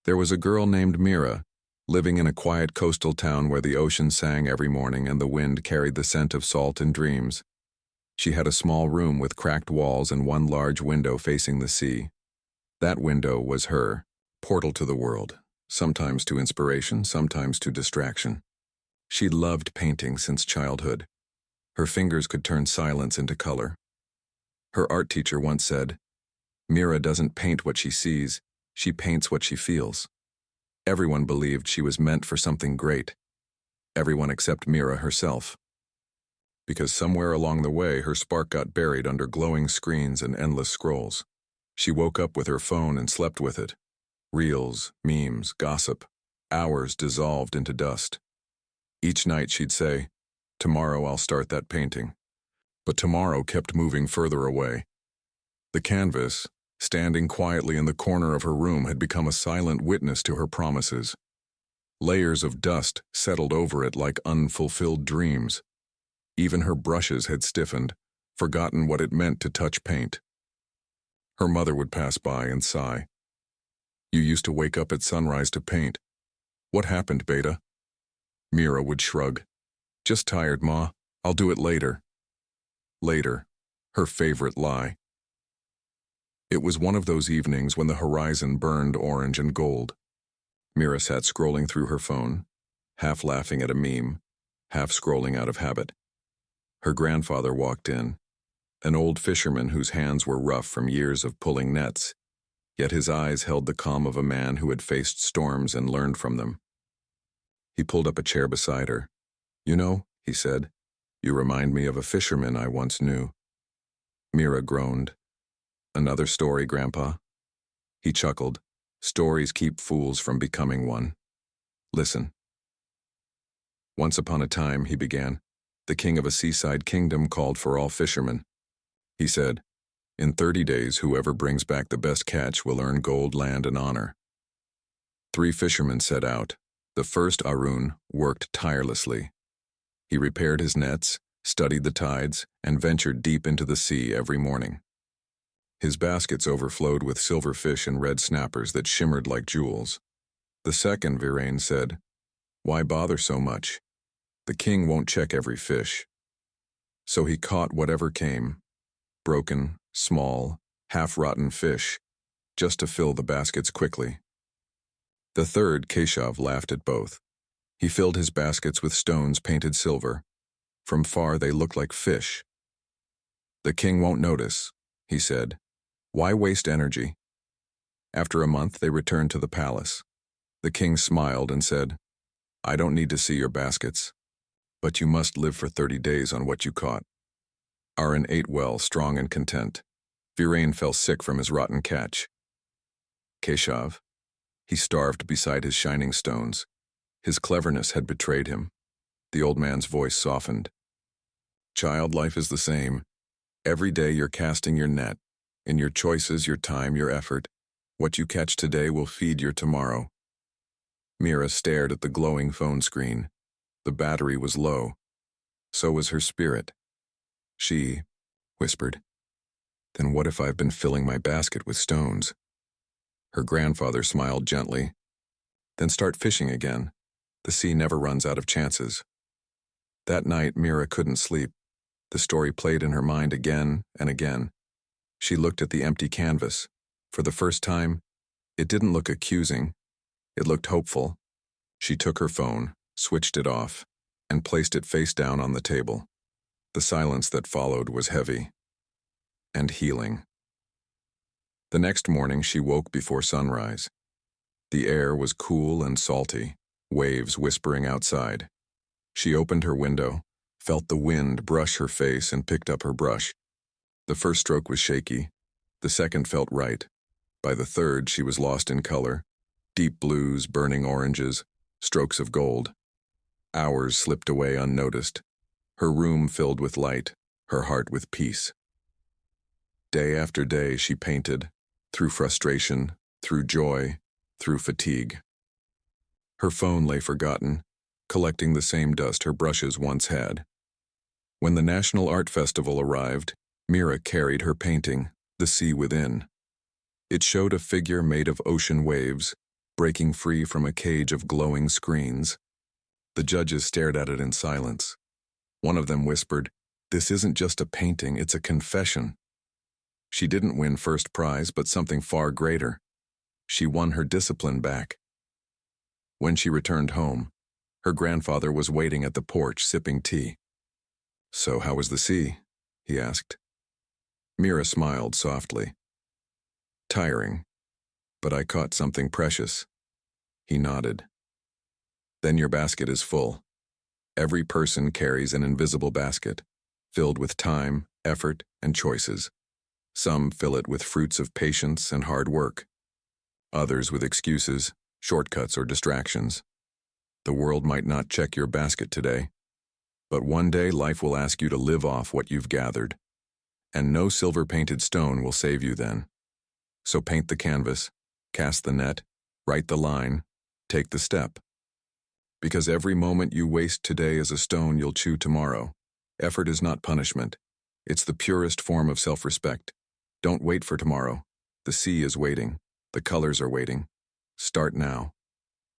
There was a girl named Mira, living in a quiet coastal town where the ocean sang every morning and the wind carried the scent of salt and dreams. She had a small room with cracked walls and one large window facing the sea. That window was her portal to the world, sometimes to inspiration, sometimes to distraction. She loved painting since childhood. Her fingers could turn silence into color. Her art teacher once said, "Mira doesn't paint what she sees, she paints what she feels." Everyone believed she was meant for something great. Everyone except Mira herself. Because somewhere along the way, her spark got buried under glowing screens and endless scrolls. She woke up with her phone and slept with it. Reels, memes, gossip, hours dissolved into dust. Each night she'd say, "Tomorrow I'll start that painting." But tomorrow kept moving further away. The canvas, standing quietly in the corner of her room, had become a silent witness to her promises. Layers of dust settled over it like unfulfilled dreams. Even her brushes had stiffened, forgotten what it meant to touch paint. Her mother would pass by and sigh. "You used to wake up at sunrise to paint. What happened, Beta?" Mira would shrug. "Just tired, Ma. I'll do it later." Later, her favorite lie. It was one of those evenings when the horizon burned orange and gold. Mira sat scrolling through her phone, half laughing at a meme, half scrolling out of habit. Her grandfather walked in, an old fisherman whose hands were rough from years of pulling nets, yet his eyes held the calm of a man who had faced storms and learned from them. He pulled up a chair beside her. "You know," he said, "you remind me of a fisherman I once knew." Mira groaned. "Another story, Grandpa?" He chuckled. "Stories keep fools from becoming one. Listen." "Once upon a time," he began, "the king of a seaside kingdom called for all fishermen. He said, 'In 30 days, whoever brings back the best catch will earn gold, land, and honor.' 3 fishermen set out. The first, Arun, worked tirelessly. He repaired his nets, studied the tides, and ventured deep into the sea every morning. His baskets overflowed with silver fish and red snappers that shimmered like jewels. The second, Viren, said, 'Why bother so much? The king won't check every fish.' So he caught whatever came, broken, small, half-rotten fish, just to fill the baskets quickly. The third, Keshav, laughed at both. He filled his baskets with stones painted silver. From far they looked like fish. 'The king won't notice,' he said. 'Why waste energy?' After a month they returned to the palace. The king smiled and said, 'I don't need to see your baskets, but you must live for 30 days on what you caught.' Arun ate well, strong and content. Viren fell sick from his rotten catch. Keshav, he starved beside his shining stones. His cleverness had betrayed him. The old man's voice softened. 'Child life is the same. Every day you're casting your net. In your choices, your time, your effort. What you catch today will feed your tomorrow.' Mira stared at the glowing phone screen. The battery was low. So was her spirit. She whispered, 'Then what if I've been filling my basket with stones?' Her grandfather smiled gently. 'Then start fishing again. The sea never runs out of chances.' That night, Mira couldn't sleep. The story played in her mind again and again. She looked at the empty canvas. For the first time, it didn't look accusing. It looked hopeful. She took her phone, switched it off, and placed it face down on the table. The silence that followed was heavy and healing. The next morning, she woke before sunrise. The air was cool and salty, waves whispering outside. She opened her window, felt the wind brush her face, and picked up her brush. The first stroke was shaky. The second felt right. By the third, she was lost in color. Deep blues, burning oranges, strokes of gold. Hours slipped away unnoticed. Her room filled with light, her heart with peace. Day after day she painted, through frustration, through joy, through fatigue. Her phone lay forgotten, collecting the same dust her brushes once had. When the National Art Festival arrived, Mira carried her painting, The Sea Within. It showed a figure made of ocean waves, breaking free from a cage of glowing screens. The judges stared at it in silence. One of them whispered, "This isn't just a painting, it's a confession." She didn't win first prize, but something far greater. She won her discipline back. When she returned home, her grandfather was waiting at the porch sipping tea. "So how was the sea?" he asked. Mira smiled softly. "Tiring, but I caught something precious." He nodded. "Then your basket is full. Every person carries an invisible basket, filled with time, effort, and choices. Some fill it with fruits of patience and hard work. Others with excuses, shortcuts, or distractions. The world might not check your basket today, but one day life will ask you to live off what you've gathered, and no silver-painted stone will save you then. So paint the canvas, cast the net, write the line, take the step. Because every moment you waste today is a stone you'll chew tomorrow. Effort is not punishment. It's the purest form of self-respect. Don't wait for tomorrow. The sea is waiting. The colors are waiting. Start now.